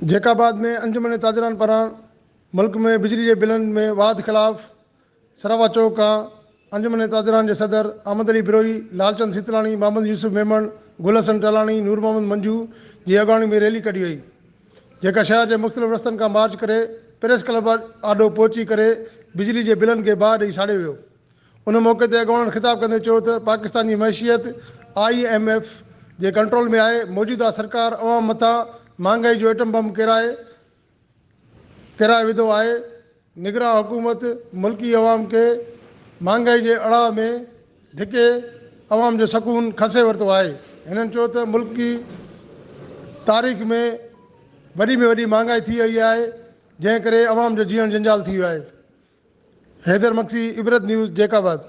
जैकाबाद में अंजुमन ताजरान पारां मुल्क में बिजली के बिलनि में वाद ख़िलाफ़ सरावा चौक खां अंजुमन ताजरान के सदर अहमद अली बिरोही, लालचंद सितलानी, मोहम्मद यूसुफ मेमन, गुल हसन टलानी, नूर मोहम्मद मंजू की अॻवानी में रैली कढी वई, जेका शहर के मुख़्तलिफ़ रस्तनि खां मार्च करे प्रेस क्लब आॾो पहुची करे बिजली के बिलनि के बाहि ॾेई साड़े वियो। उन मौक़े ते अॻवाननि ख़िताब कंदे चयो त पाकिस्तान जी मैशियत IMF जे कंट्रोल में आहे। मौजूदा सरकार अवाम मथां महांगाई जो एटम बम किराए विधो आहे। निगरान हुकूमत मुल्की अवाम के महांगाई के अड़ा में धिके अवाम जो सकून खसे वरितो आहे। हिननि चयो त मुल्क की तारीख़ में वॾी महांगाई थी वई आहे, जंहिं करे अवाम जो जीअण जंजाल थी वियो आहे। हैदर मक्सी, इबरत न्यूज़, जैकाबाद।